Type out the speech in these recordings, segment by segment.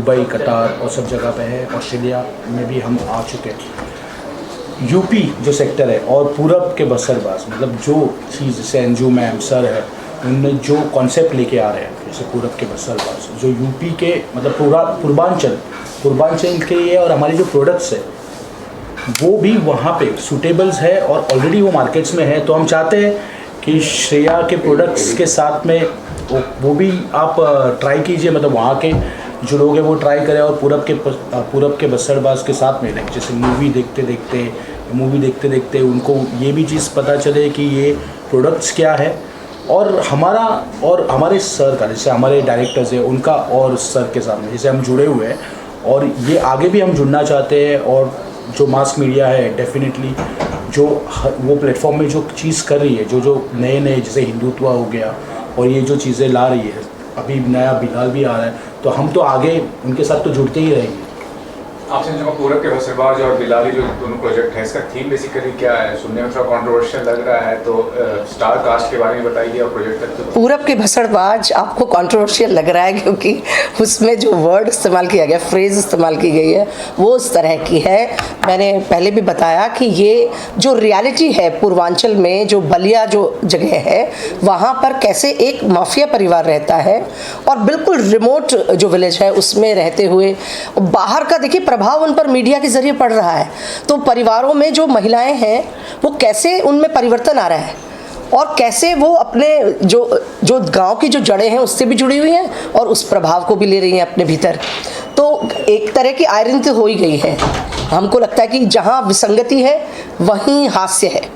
Dubai, कतार और सब जगह पे है। ऑस्ट्रेलिया में भी हम आ चुके हैं। यूपी जो सेक्टर है और पूरब के बसरबाज, मतलब जो चीज़ जैसे अंजू मैम सर है, उनने जो कॉन्सेप्ट लेके आ रहे हैं, जैसे पूरब के बसरबाज जो यूपी के मतलब पूरा पूर्वांचल के लिए, और हमारी जो प्रोडक्ट्स है वो भी वहाँ पे सूटेबल्स है और ऑलरेडी वो मार्केट्स में है। तो हम चाहते हैं कि श्रेया के प्रोडक्ट्स के साथ में वो भी आप ट्राई कीजिए, मतलब वहाँ के जो लोग हैं वो ट्राई करें, और पूरब के बसरबाज के साथ में जैसे मूवी देखते देखते उनको ये भी चीज़ पता चले कि ये प्रोडक्ट्स क्या है, और हमारे सर का, जैसे हमारे डायरेक्टर्स हैं उनका और सर के साथ में जैसे हम जुड़े हुए हैं, और ये आगे भी हम जुड़ना चाहते हैं। और जो मास मीडिया है डेफिनेटली जो वो प्लेटफॉर्म में जो चीज़ कर रही है, जो नए जैसे हिंदुत्व हो गया और ये जो चीज़ें ला रही है, अभी नया बिलाल भी आ रहा है, तो हम तो आगे उनके साथ तो जुड़ते ही रहेंगे। आपसे जो पूरब के बसरबाज और बिलाली जो दोनों प्रोजेक्ट है, इसका थीम बेसिकली क्या है? सुनने में थोड़ा कंट्रोवर्शियल लग रहा है, तो स्टार कास्ट के बारे में बताइए और प्रोजेक्ट तक। पूरब के बसरबाज आपको कंट्रोवर्शियल लग रहा है क्योंकि उसमें जो वर्ड इस्तेमाल किया गया, फ्रेज इस्तेमाल की गई है, वो उस तरह की है। मैंने पहले भी बताया कि ये जो रियलिटी है पूर्वांचल में, जो बलिया जो जगह है, वहाँ पर कैसे एक माफिया परिवार रहता है, और बिल्कुल रिमोट जो विलेज है उसमें रहते हुए बाहर का देखिए प्रभाव उन पर मीडिया के जरिए पड़ रहा है। तो परिवारों में जो महिलाएं हैं वो कैसे उनमें परिवर्तन आ रहा है, और कैसे वो अपने जो गांव की जो जड़ें हैं उससे भी जुड़ी हुई हैं और उस प्रभाव को भी ले रही हैं अपने भीतर। तो एक तरह की आयरन तो हो ही गई है। हमको लगता है कि जहाँ विसंगति है वहीं हास्य है,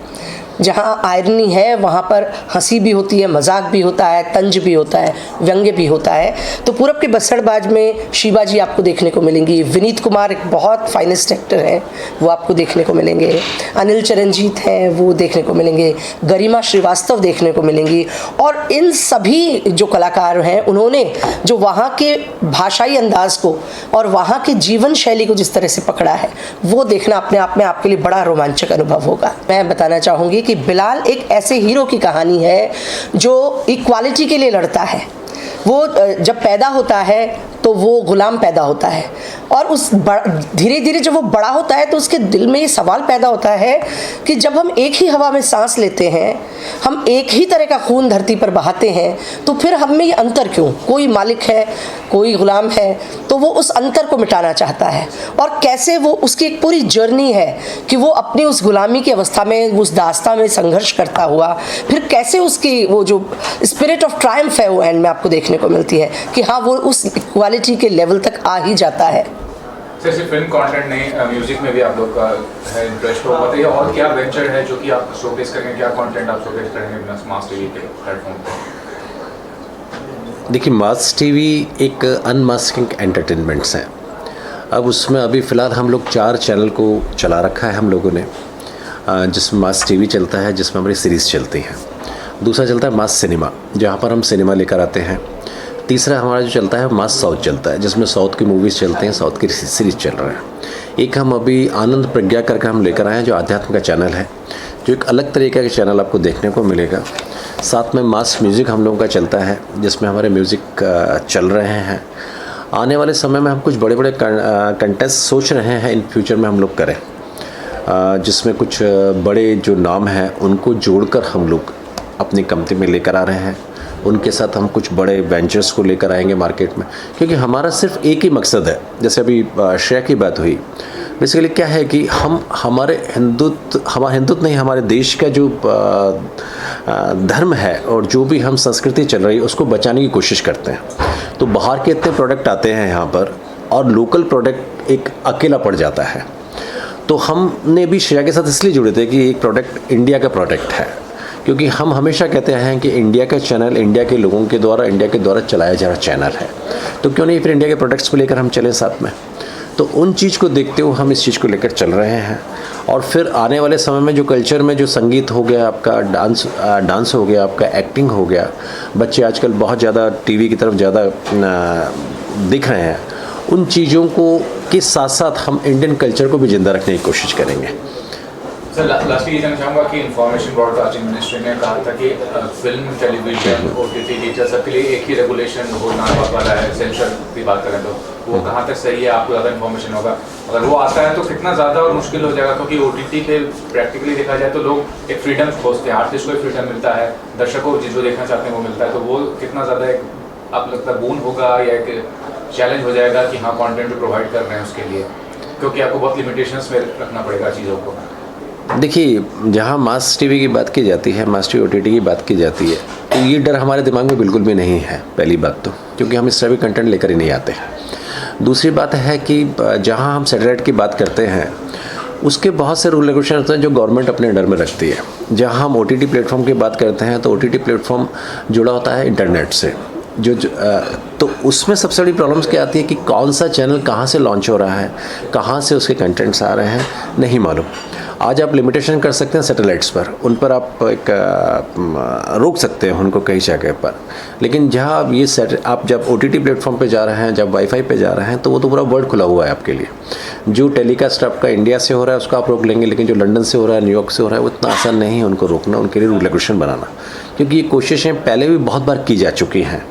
जहाँ आयरनी है वहाँ पर हंसी भी होती है, मजाक भी होता है, तंज भी होता है, व्यंग्य भी होता है। तो पूरब के बसरबाज में शिवाजी आपको देखने को मिलेंगी, विनीत कुमार एक बहुत फाइनेस्ट एक्टर हैं वो आपको देखने को मिलेंगे, अनिल चरणजीत हैं वो देखने को मिलेंगे, गरिमा श्रीवास्तव देखने को मिलेंगी। और इन सभी जो कलाकार हैं उन्होंने जो वहाँ के भाषाई अंदाज को और वहाँ की जीवन शैली को जिस तरह से पकड़ा है, वो देखना अपने आप में आपके लिए बड़ा रोमांचक अनुभव होगा। मैं बताना चाहूँगी कि बिलाल एक ऐसे हीरो की कहानी है जो इक्वालिटी के लिए लड़ता है। वो जब पैदा होता है तो वो गुलाम पैदा होता है, और उस धीरे धीरे जब वो बड़ा होता है तो उसके दिल में ये सवाल पैदा होता है कि जब हम एक ही हवा में सांस लेते हैं, हम एक ही तरह का खून धरती पर बहाते हैं, तो फिर हम में ये अंतर क्यों? कोई मालिक है, कोई गुलाम है। तो वो उस अंतर को मिटाना चाहता है, और कैसे वो उसकी एक पूरी जर्नी है कि वो अपनी उस गुलामी की अवस्था में, उस दास्तां में संघर्ष करता हुआ फिर कैसे उसकी वो जो स्पिरिट ऑफ ट्रायम्फ है वो एंड में आपको देखने को मिलती है कि हाँ वो उस इक्वालिटी के लेवल तक आ ही जाता है। सिर्फ फिल्म कंटेंट नहीं, म्यूजिक में भी आप लोग का है इंटरेस्ट, हो बताइए और क्या वेंचर है जो कि आप शोकेस करेंगे, क्या कंटेंट आप शोकेस करेंगे मास टीवी के प्लेटफॉर्म पर? देखिए, मास टीवी एक अनमास्किंग एंटरटेनमेंट्स है। अब उसमें अभी फ़िलहाल हम लोग 4 चैनल को चला रखा है हम लोगों ने, जिसमें मास टीवी चलता है, जिसमें हमारी सीरीज़ चलती है। दूसरा चलता है मास सिनेमा, जहाँ पर हम सिनेमा लेकर आते हैं। तीसरा हमारा जो चलता है मास साउथ चलता है, जिसमें साउथ की मूवीज़ चलते हैं, साउथ की सीरीज़ चल रहा है। एक हम अभी आनंद प्रज्ञा करके हम लेकर आए हैं, जो आध्यात्म का चैनल है, जो एक अलग तरीके का चैनल आपको देखने को मिलेगा। साथ में मास म्यूज़िक हम लोगों का चलता है, जिसमें हमारे म्यूज़िक चल रहे हैं। आने वाले समय में हम कुछ बड़े बड़े कंटेस्ट सोच रहे हैं इन फ्यूचर में हम लोग करें, जिसमें कुछ बड़े जो नाम हैं उनको जोड़कर हम लोग अपनी कंपनी में लेकर आ रहे हैं। उनके साथ हम कुछ बड़े वेंचर्स को लेकर आएंगे मार्केट में, क्योंकि हमारा सिर्फ एक ही मकसद है। जैसे अभी श्रेया की बात हुई, बेसिकली क्या है कि हमारे हिंदुत्व नहीं, हमारे देश का जो धर्म है और जो भी हम संस्कृति चल रही है उसको बचाने की कोशिश करते हैं। तो बाहर के इतने प्रोडक्ट आते हैं यहाँ पर, और लोकल प्रोडक्ट एक अकेला पड़ जाता है। तो हमने भी श्रेया के साथ इसलिए जुड़े थे कि एक प्रोडक्ट इंडिया का प्रोडक्ट है, क्योंकि हम हमेशा कहते हैं कि इंडिया का चैनल इंडिया के लोगों के द्वारा, इंडिया के द्वारा चलाया जा रहा चैनल है, तो क्यों नहीं फिर इंडिया के प्रोडक्ट्स को लेकर हम चलें साथ में। तो उन चीज़ को देखते हुए हम इस चीज़ को लेकर चल रहे हैं। और फिर आने वाले समय में जो कल्चर में जो संगीत हो गया, आपका डांस हो गया, आपका एक्टिंग हो गया, बच्चे आजकल बहुत ज़्यादा टीवी की तरफ ज़्यादा दिख रहे हैं, उन चीज़ों को के साथ साथ हम इंडियन कल्चर को भी ज़िंदा रखने की कोशिश करेंगे। सर लास्टली ये जानना चाहूँगा कि इंफॉर्मेशन ब्रॉडकास्टिंग मिनिस्ट्री ने कहा था कि फिल्म टेलीविजन OTT डिजिटल सबके लिए एक ही रेगुलेशन होना वाला है, सेंसर की बात करें तो वो कहाँ तक सही है, आपको ज़्यादा इन्फॉर्मेशन होगा अगर वो आता है तो कितना ज़्यादा और मुश्किल हो जाएगा, क्योंकि OTT पे प्रैक्टिकली देखा जाए तो लोग एक फ्रीडम खोजते हैं, आर्टिस्ट को एक फ्रीडम मिलता है, दर्शकों को जो देखना चाहते हैं वो मिलता है, तो वो कितना ज़्यादा एक आप लगता है बून होगा या एक चैलेंज हो जाएगा कि हाँ कंटेंट जो प्रोवाइड कर रहे हैं उसके लिए, क्योंकि आपको बहुत लिमिटेशंस में रखना पड़ेगा चीज़ों को। देखिए, जहाँ मास टीवी की बात की जाती है, मास टीवी OTT की बात की जाती है, तो ये डर हमारे दिमाग में बिल्कुल भी नहीं है, पहली बात तो, क्योंकि हम इस तरह भी कंटेंट लेकर ही नहीं आते। दूसरी बात है कि जहाँ हम सैटेलाइट की बात करते हैं उसके बहुत से रूल रेगुलेशन होते हैं जो गवर्नमेंट अपने अंडर में रखती है। जहाँ हम OTT प्लेटफॉर्म की बात करते हैं तो OTT प्लेटफॉर्म जुड़ा होता है इंटरनेट से, तो उसमें सबसे बड़ी प्रॉब्लम्स क्या आती है कि कौन सा चैनल कहाँ से लॉन्च हो रहा है, कहाँ से उसके कंटेंट्स आ रहे हैं, नहीं मालूम। आज आप लिमिटेशन कर सकते हैं सैटेलाइट्स पर, उन पर आप एक रोक सकते हैं उनको कई जगह पर, लेकिन जहाँ आप जब OTT प्लेटफॉर्म पे जा रहे हैं, जब वाईफाई पे जा रहे हैं, तो वो तो पूरा वर्ल्ड खुला हुआ है आपके लिए। जो टेलीकास्ट आपका इंडिया से हो रहा है उसको आप रोक लेंगे, लेकिन जो लंदन से हो रहा है, न्यूयॉर्क से हो रहा है, वो इतना आसान नहीं है उनको रोकना, उनके लिए रेगुलेशन बनाना, क्योंकि ये कोशिशें पहले भी बहुत बार की जा चुकी हैं।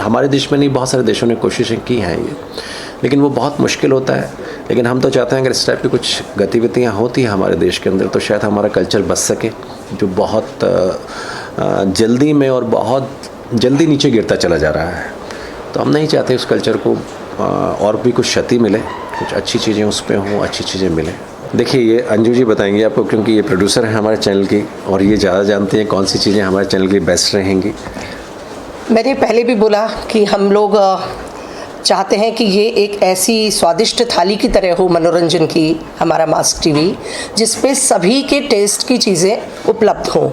हमारे देश में नहीं, बहुत सारे देशों ने कोशिशें की हैं ये, लेकिन वो बहुत मुश्किल होता है। लेकिन हम तो चाहते हैं अगर इस टाइप की कुछ गतिविधियाँ होती हैं हमारे देश के अंदर तो शायद हमारा कल्चर बच सके, जो बहुत जल्दी में और बहुत जल्दी नीचे गिरता चला जा रहा है। तो हम नहीं चाहते उस कल्चर को और भी कुछ क्षति मिले, कुछ अच्छी चीज़ें उस पर हों, अच्छी चीज़ें मिलें। देखिए, ये अंजू जी बताएंगे आपको, क्योंकि ये प्रोड्यूसर हैं हमारे चैनल की और ये ज़्यादा जानते हैं कौन सी चीज़ें हमारे चैनल के लिए बेस्ट रहेंगी। मैंने पहले भी बोला कि हम लोग चाहते हैं कि ये एक ऐसी स्वादिष्ट थाली की तरह हो मनोरंजन की, हमारा मास टीवी, जिस पे सभी के टेस्ट की चीज़ें उपलब्ध हों।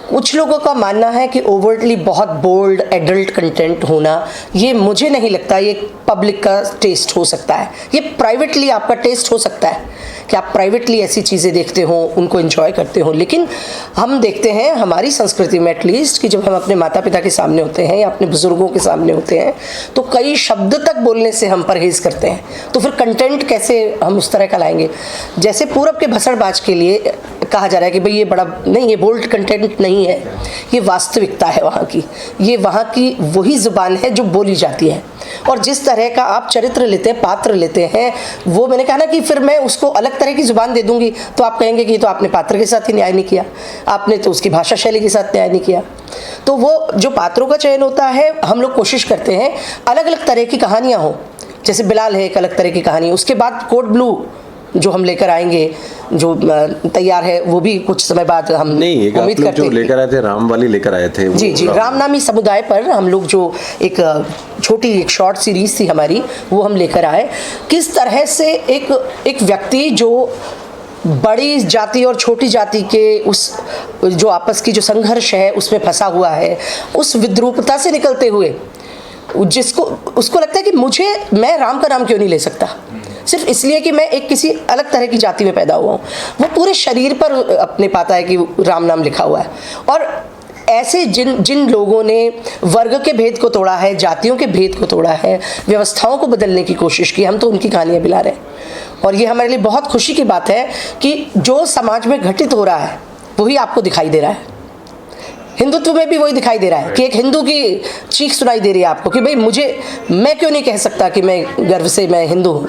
कुछ लोगों का मानना है कि ओवरटली बहुत बोल्ड एडल्ट कंटेंट होना, ये मुझे नहीं लगता ये पब्लिक का टेस्ट हो सकता है। ये प्राइवेटली आपका टेस्ट हो सकता है कि आप प्राइवेटली ऐसी चीज़ें देखते हो, उनको एंजॉय करते हो, लेकिन हम देखते हैं हमारी संस्कृति में एटलीस्ट कि जब हम अपने माता पिता के सामने होते हैं या अपने बुज़ुर्गों के सामने होते हैं तो कई शब्द तक बोलने से हम परहेज़ करते हैं, तो फिर कंटेंट कैसे हम उस तरह का लाएंगे। जैसे पूरब के भसड़बाज के लिए कहा जा रहा है कि भाई ये बड़ा नहीं, ये बोल्ड कंटेंट नहीं है, ये वास्तविकता है वहाँ की, ये वहाँ की वही ज़ुबान है जो बोली जाती है। और जिस तरह का आप चरित्र लेते हैं, पात्र लेते हैं, वो मैंने कहा ना कि फिर मैं उसको अलग तरह की ज़ुबान दे दूंगी तो आप कहेंगे कि तो आपने पात्र के साथ ही न्याय नहीं किया, आपने तो उसकी भाषा शैली के साथ न्याय नहीं किया। तो वो जो पात्रों का चयन होता है, हम लोग कोशिश करते हैं अलग अलग तरह की कहानियाँ हों। जैसे बिलाल है एक अलग तरह की कहानी, उसके बाद कोड ब्लू जो हम लेकर आएंगे, जो तैयार है, वो भी कुछ समय बाद हम उम्मीद करते हैं। जो लेकर आए थे, राम वाली लेकर आए थे, जी जी, रामनामी समुदाय पर हम लोग जो एक छोटी एक शॉर्ट सीरीज थी हमारी, वो हम लेकर आए। किस तरह से एक व्यक्ति जो बड़ी जाति और छोटी जाति के उस जो आपस की जो संघर्ष है उसमें फंसा हुआ है, उस विद्रूपता से निकलते हुए जिसको उसको लगता है कि मैं राम का नाम क्यों नहीं ले सकता, सिर्फ इसलिए कि मैं एक किसी अलग तरह की जाति में पैदा हुआ हूँ। वो पूरे शरीर पर अपने पाता है कि राम नाम लिखा हुआ है। और ऐसे जिन लोगों ने वर्ग के भेद को तोड़ा है, जातियों के भेद को तोड़ा है, व्यवस्थाओं को बदलने की कोशिश की, हम तो उनकी कहानियाँ बिला रहे हैं। और ये हमारे लिए बहुत खुशी की बात है कि जो समाज में घटित हो रहा है वही आपको दिखाई दे रहा है। हिंदुत्व में भी वही दिखाई दे रहा है कि एक हिंदू की चीख सुनाई दे रही है आपको कि भाई मैं क्यों नहीं कह सकता कि मैं गर्व से मैं हिंदू हूँ।